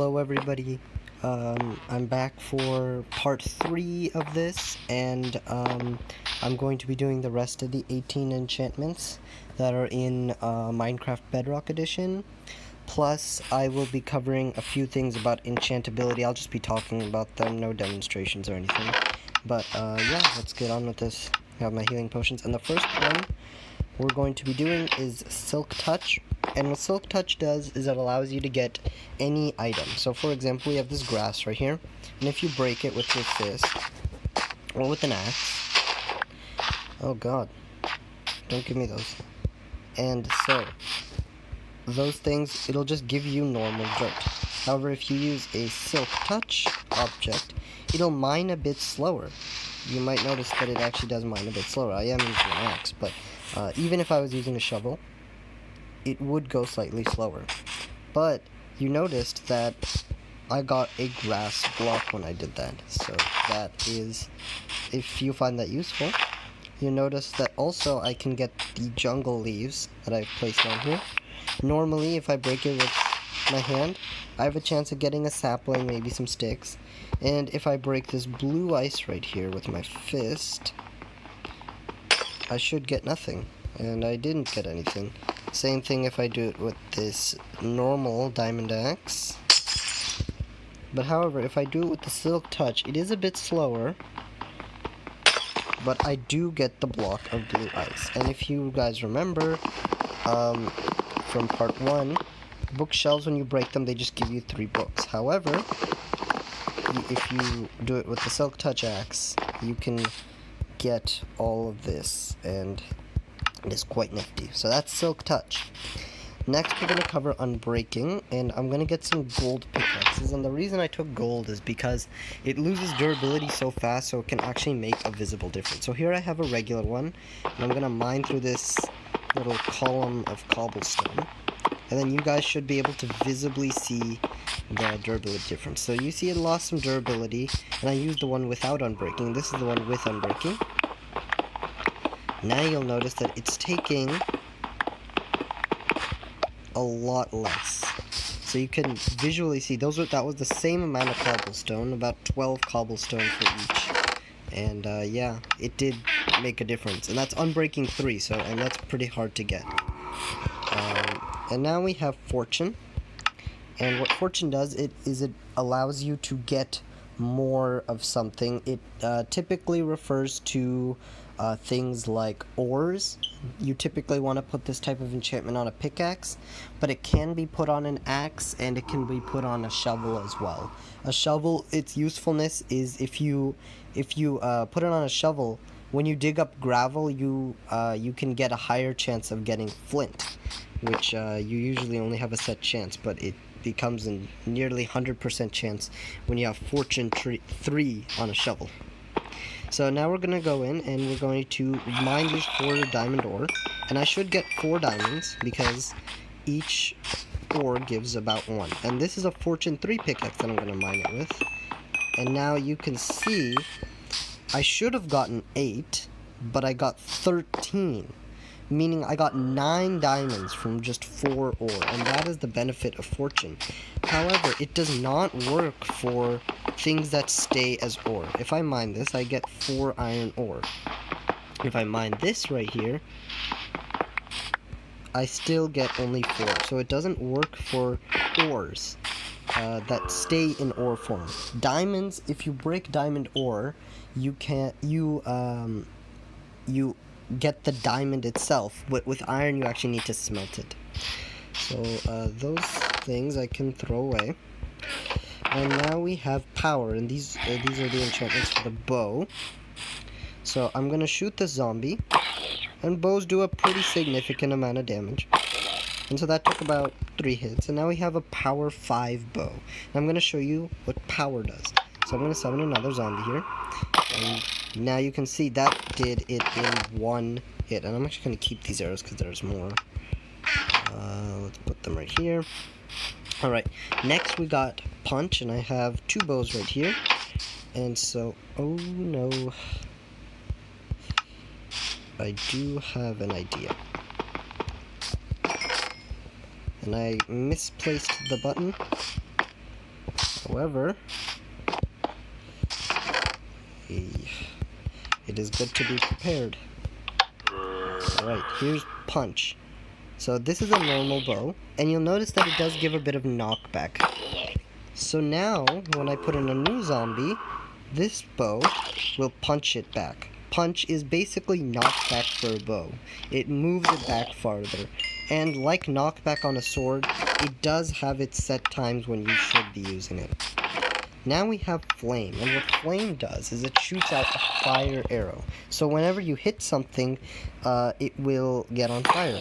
Hello everybody, I'm back for part 3 of this, and I'm going to be doing the rest of the 18 enchantments that are in Minecraft Bedrock Edition. Plus, I will be covering a few things about Enchant Ability. I'll just be talking about them, no demonstrations or anything. But yeah, let's get on with this. I have my healing potions, and the first one we're going to be doing is Silk Touch. And what Silk Touch does is it allows you to get any item. So for example, we have this grass right here, and if you break it with your fist, or with an axe, oh god, don't give me those. And so, those things, it'll just give you normal dirt. However, if you use a Silk Touch object, it'll mine a bit slower. You might notice that it actually does mine a bit slower. I am using an axe, but even if I was using a shovel, it would go slightly slower. But you noticed that I got a grass block when I did that. So that is, if you find that useful, you notice that also I can get the jungle leaves that I've placed on here. Normally, if I break it with my hand, I have a chance of getting a sapling, maybe some sticks. And if I break this blue ice right here with my fist, I should get nothing. And I didn't get anything. Same thing if I do it with this normal diamond axe. But however, if I do it with the Silk Touch, it is a bit slower. But I do get the block of blue ice. And if you guys remember, from part 1, bookshelves, when you break them, they just give you 3 books. However, if you do it with the Silk Touch axe, you can get all of this, and it is quite nifty. So that's Silk Touch. Next, we're going to cover Unbreaking, and I'm going to get some gold pickaxes. And the reason I took gold is because it loses durability so fast, so it can actually make a visible difference. So here I have a regular one, and I'm going to mine through this little column of cobblestone. And then you guys should be able to visibly see the durability difference. So you see it lost some durability, and I used the one without Unbreaking. This is the one with Unbreaking. Now you'll notice that it's taking a lot less. So you can visually see that was the same amount of cobblestone, about 12 cobblestone for each. And yeah, it did make a difference. And that's Unbreaking 3, and that's pretty hard to get. And now we have Fortune. And what Fortune does, it allows you to get more of something. It typically refers to things like ores. You typically want to put this type of enchantment on a pickaxe, but it can be put on an axe, and it can be put on a shovel as well. A shovel, its usefulness is if you put it on a shovel, when you dig up gravel, you can get a higher chance of getting flint, which you usually only have a set chance, but it becomes a nearly 100% chance when you have Fortune 3 on a shovel. So now we're going to go in and we're going to mine these 4 diamond ore. And I should get 4 diamonds because each ore gives about 1. And this is a Fortune 3 pickaxe that I'm going to mine it with. And now you can see I should have gotten 8, but I got 13. Meaning I got 9 diamonds from just 4 ore, and that is the benefit of Fortune. However, it does not work for things that stay as ore. If I mine this, I get 4 iron ore. If I mine this right here, I still get only 4. So it doesn't work for ores that stay in ore form. Diamonds, if you break diamond ore, you get the diamond itself, but with iron you actually need to smelt it. So those things I can throw away. And now we have power, and these are the enchantments for the bow. So I'm gonna shoot the zombie, and bows do a pretty significant amount of damage. And so that took about 3 hits, and now we have a power 5 bow. And I'm gonna show you what power does. So I'm gonna summon another zombie here, and now you can see that did it in 1 hit. And I'm actually going to keep these arrows because there's more. Let's put them right here. Alright, next we got Punch, and I have 2 bows right here. And so, oh no, I do have an idea. And I misplaced the button. However, it is good to be prepared. Alright, here's punch. So this is a normal bow, and you'll notice that it does give a bit of knockback. So now, when I put in a new zombie, this bow will punch it back. Punch is basically knockback for a bow. It moves it back farther. And like knockback on a sword, it does have its set times when you should be using it. Now we have flame, and what flame does is it shoots out a fire arrow. So whenever you hit something, it will get on fire.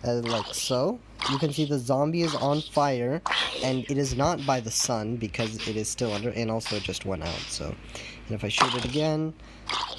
Like so. You can see the zombie is on fire, and it is not by the sun because it is still under, and also it just went out. So, and if I shoot it again,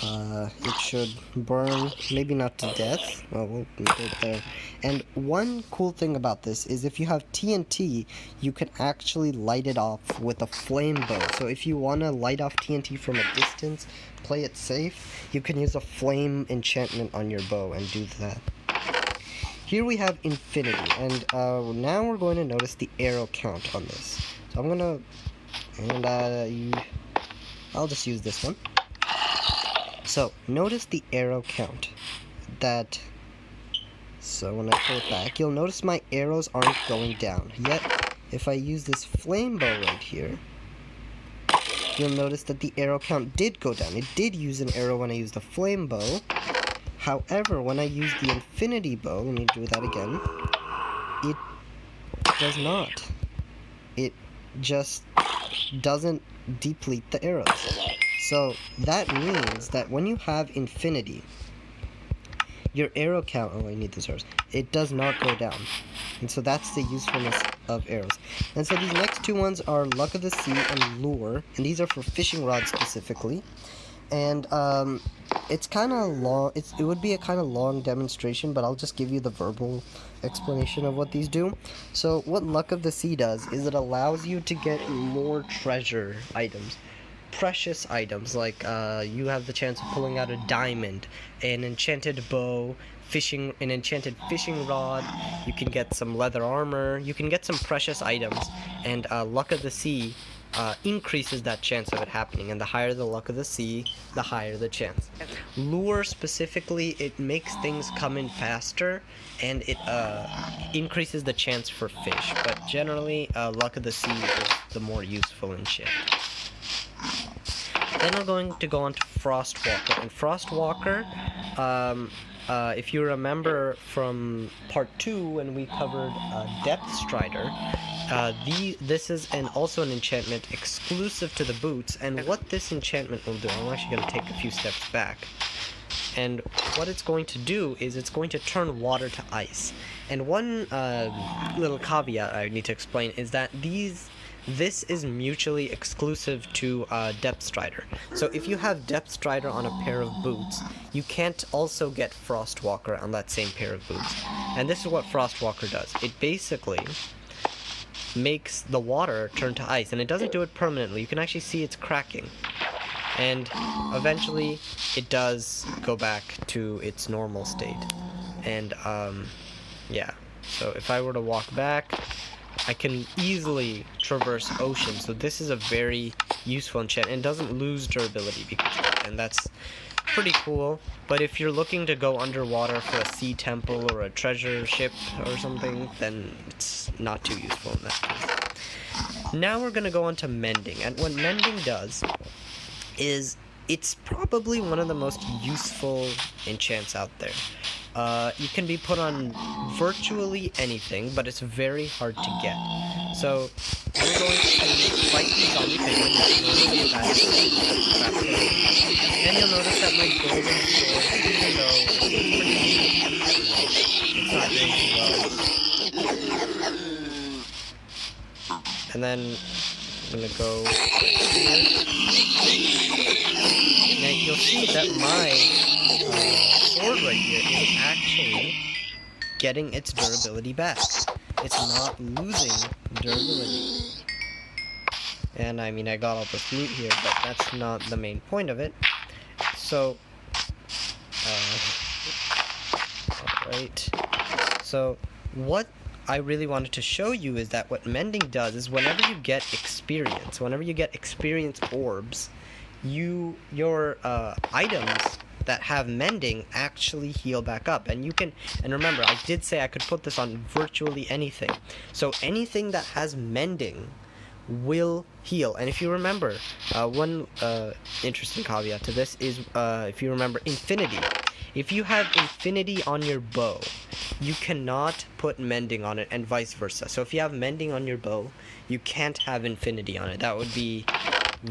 it should burn, maybe not to death. Well, we'll put it there. And one cool thing about this is if you have TNT, you can actually light it off with a flame bow. So if you want to light off TNT from a distance, play it safe, you can use a flame enchantment on your bow and do that. Here we have infinity, and now we're going to notice the arrow count on this. So I'm gonna, and I'll just use this one. So notice the arrow count. So when I pull it back, you'll notice my arrows aren't going down. Yet, if I use this flame bow right here, you'll notice that the arrow count did go down. It did use an arrow when I used the flame bow. However, when I use the infinity bow, let me do that again, it does not. It just doesn't deplete the arrows. So that means that when you have infinity, your arrow count, oh I need those arrows, it does not go down. And so that's the usefulness of arrows. And so these next two ones are Luck of the Sea and Lure, and these are for fishing rods specifically. And it's kind of long. It would be a kind of long demonstration, but I'll just give you the verbal explanation of what these do. So what Luck of the Sea does is it allows you to get more treasure items, precious items, like you have the chance of pulling out a diamond, an enchanted bow, an enchanted fishing rod. You can get some leather armor. You can get some precious items, and Luck of the Sea increases that chance of it happening, and the higher the Luck of the Sea, the higher the chance. Lure specifically, it makes things come in faster, and it increases the chance for fish, but generally Luck of the Sea is the more useful enchant. Then we're going to go on to Frostwalker, and Frostwalker, if you remember from part 2 when we covered Depth Strider, this is also an enchantment exclusive to the boots, and what this enchantment will do, I'm actually going to take a few steps back, and what it's going to do is it's going to turn water to ice. And one little caveat I need to explain is that this is mutually exclusive to Depth Strider. So if you have Depth Strider on a pair of boots, you can't also get Frostwalker on that same pair of boots. And this is what Frostwalker does. It basically makes the water turn to ice, and it doesn't do it permanently. You can actually see it's cracking. And eventually it does go back to its normal state. And yeah, so if I were to walk back, I can easily traverse oceans, so this is a very useful enchantment, and doesn't lose durability because of that, and that's pretty cool. But if you're looking to go underwater for a sea temple or a treasure ship or something, then it's not too useful in that case. Now we're going to go on to Mending, and what Mending does is it's probably one of the most useful enchants out there. You can be put on virtually anything, but it's very hard to get. So, we're going to fight the zombie penguin, and you'll notice that my golden sword, even though it's pretty neat, it's not doing too well. And then, I'm gonna go here. Now, you'll see that my sword right here is actually getting its durability back. It's not losing durability. And I mean, I got all this loot here, but that's not the main point of it. So, alright. So, what I really wanted to show you is that what Mending does is whenever you get experience orbs, your items that have Mending actually heal back up. And remember, I did say I could put this on virtually anything. So anything that has Mending will heal. And if you remember, one interesting caveat to this is, if you remember Infinity. If you have Infinity on your bow, you cannot put Mending on it, and vice versa. So if you have Mending on your bow, you can't have Infinity on it. That would be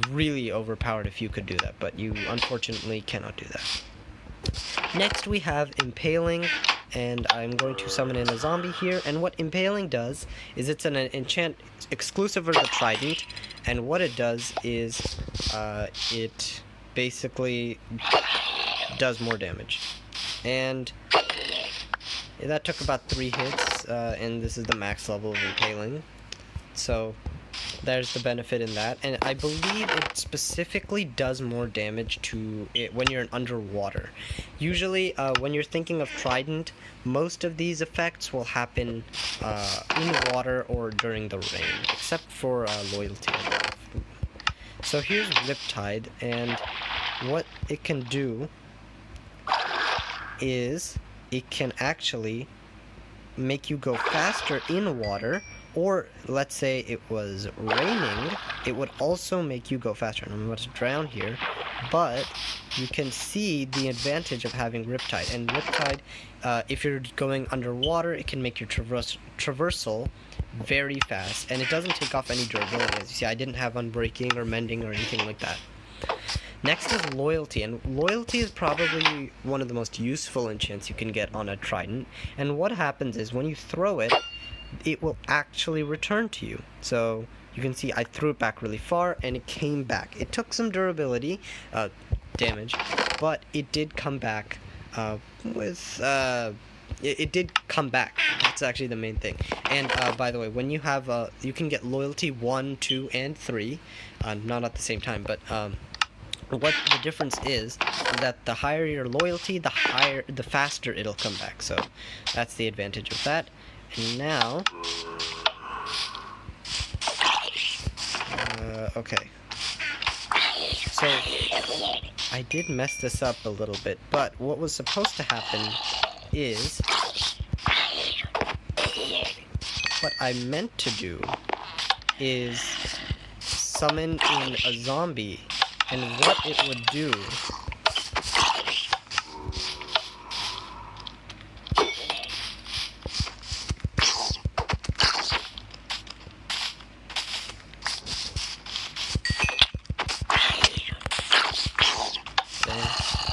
really overpowered if you could do that, but you unfortunately cannot do that. Next we have Impaling, and I'm going to summon in a zombie here, and what Impaling does is it's an enchant exclusive of the Trident, and what it does is it basically does more damage. And that took about 3 hits, and this is the max level of Impaling. So there's the benefit in that, and I believe it specifically does more damage to it when you're underwater. Usually, when you're thinking of Trident, most of these effects will happen in water or during the rain, except for Loyalty. So here's Riptide, and what it can do is it can actually make you go faster in water, or let's say it was raining, it would also make you go faster. And I'm about to drown here, but you can see the advantage of having Riptide. And Riptide, if you're going underwater, it can make your traversal very fast, and it doesn't take off any durability. As you see, I didn't have Unbreaking or Mending or anything like that. Next is Loyalty, and Loyalty is probably one of the most useful enchants you can get on a Trident. And what happens is when you throw it, it will actually return to you. So you can see I threw it back really far and it came back. It took some durability damage, but it did come back it did come back. That's actually the main thing. And by the way, when you have you can get Loyalty 1, 2, and 3, not at the same time, but what the difference is that the higher your Loyalty, the faster it'll come back. So that's the advantage of that. And now, okay. So I did mess this up a little bit, but what was supposed to happen is, what I meant to do is summon in a zombie, and what it would do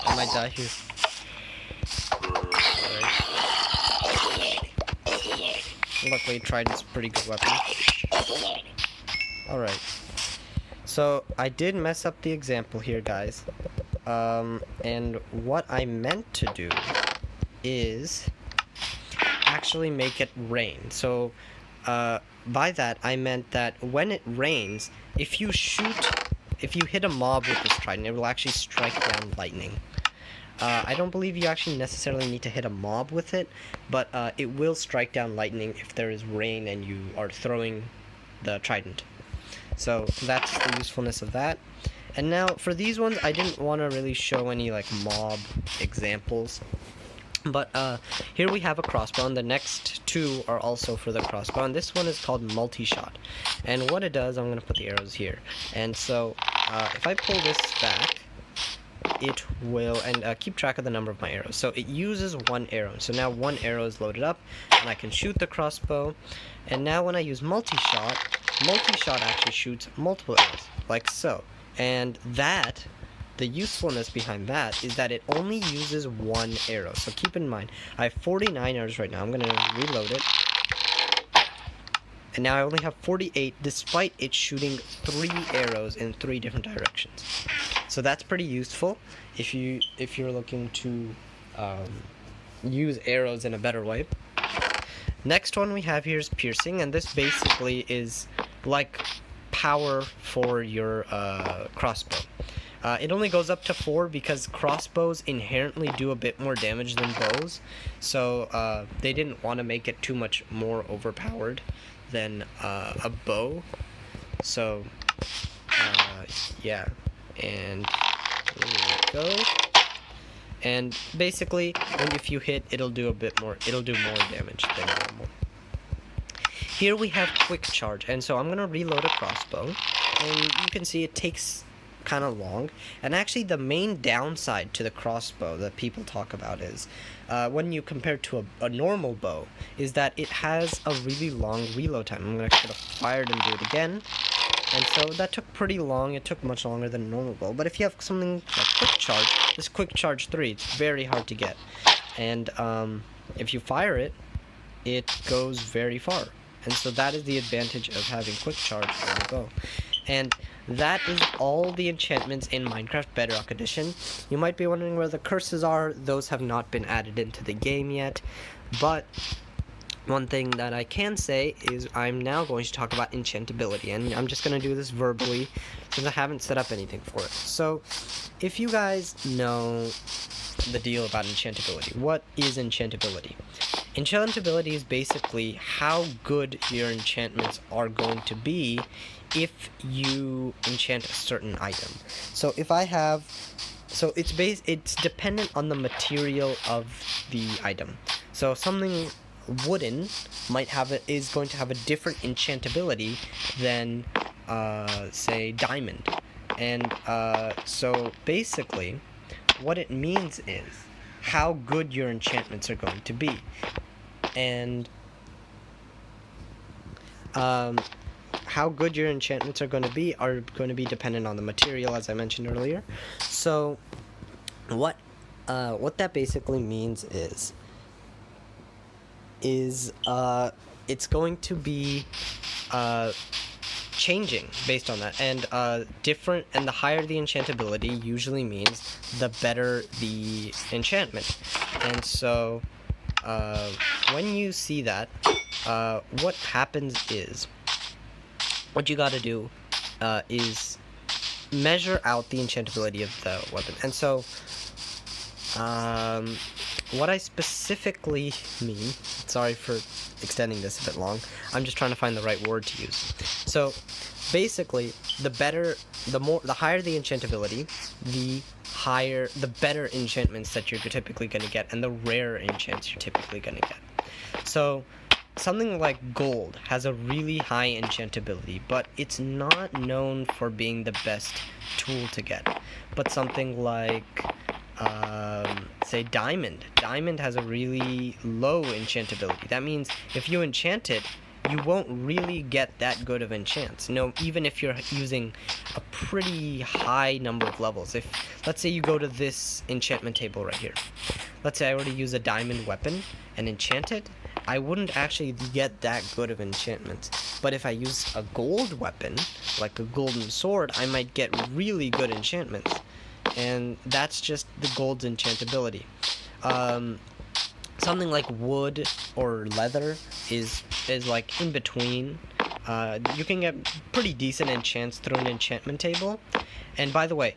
I might die here. Alright. Luckily, Trident's a pretty good weapon. Alright. So, I did mess up the example here, guys. And what I meant to do is actually make it rain. So, by that, I meant that when it rains, if you hit a mob with this Trident, it will actually strike down lightning. I don't believe you actually necessarily need to hit a mob with it, but it will strike down lightning if there is rain and you are throwing the Trident. So that's the usefulness of that. And now for these ones, I didn't want to really show any like mob examples. But here we have a crossbow, and the next two are also for the crossbow, and this one is called multi-shot. And what it does, I'm going to put the arrows here. And so if I pull this back, it will, and keep track of the number of my arrows. So it uses 1 arrow. So now 1 arrow is loaded up, and I can shoot the crossbow. And now when I use multi-shot actually shoots multiple arrows, like so. And that, the usefulness behind that is that it only uses 1 arrow. So keep in mind, I have 49 arrows right now. I'm going to reload it. And now I only have 48, despite it shooting 3 arrows in 3 different directions. So that's pretty useful if you're looking to use arrows in a better way. Next one we have here is piercing, and this basically is like power for your crossbow. It only goes up to 4 because crossbows inherently do a bit more damage than bows, so they didn't want to make it too much more overpowered than a bow. So yeah, and there we go. And basically, if you hit, it'll do more damage than normal. Here we have Quick Charge, and so I'm gonna reload a crossbow, and you can see it takes kind of long. And actually, the main downside to the crossbow that people talk about is, when you compare it to a normal bow, is that it has a really long reload time. I'm gonna get a fired and do it again. And so that took pretty long. It took much longer than a normal bow. But if you have something like Quick Charge, this Quick Charge 3, it's very hard to get. And if you fire it, it goes very far. And so that is the advantage of having Quick Charge on the bow. And that is all the enchantments in Minecraft Bedrock Edition. You might be wondering where the curses are. Those have not been added into the game yet. But one thing that I can say is I'm now going to talk about Enchant Ability, and I'm just going to do this verbally since I haven't set up anything for it. So, if you guys know the deal about Enchant Ability, what is Enchant Ability? Enchant Ability is basically how good your enchantments are going to be if you enchant a certain item. So if I have, it's dependent on the material of the item. So something wooden is going to have a different enchantability than say diamond. And so basically what it means is how good your enchantments are going to be. And how good your enchantments are going to be dependent on the material, as I mentioned earlier. So what that basically means is it's going to be changing based on that, and the higher the enchantability usually means the better the enchantment. And so when you see that, what happens is, what you gotta do is measure out the enchantability of the weapon. And so what I specifically mean, sorry for extending this a bit long, I'm just trying to find the right word to use. So basically, the higher the enchantability, the better enchantments that you're typically going to get, and the rarer enchants you're typically going to get. So something like gold has a really high enchantability, but it's not known for being the best tool to get. But something like say diamond has a really low enchantability. That means if you enchant it, you won't really get that good of enchants. Even if you're using a pretty high number of levels. If, let's say you go to this enchantment table right here. Let's say I were to use a diamond weapon and enchant it, I wouldn't actually get that good of enchantments. But if I use a gold weapon, like a golden sword, I might get really good enchantments. And that's just the gold's enchantability. Something like wood or leather is like in between. You can get pretty decent enchants through an enchantment table. And by the way,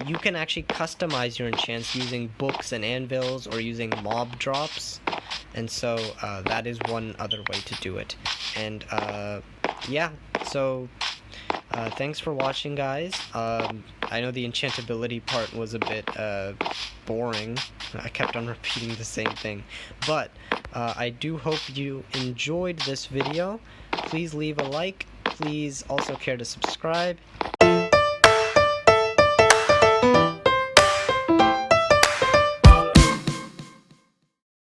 you can actually customize your enchants using books and anvils or using mob drops. And so that is one other way to do it. And yeah, so thanks for watching, guys. I know the enchantability part was a bit boring. I kept on repeating the same thing. But I do hope you enjoyed this video. Please leave a like. Please also care to subscribe.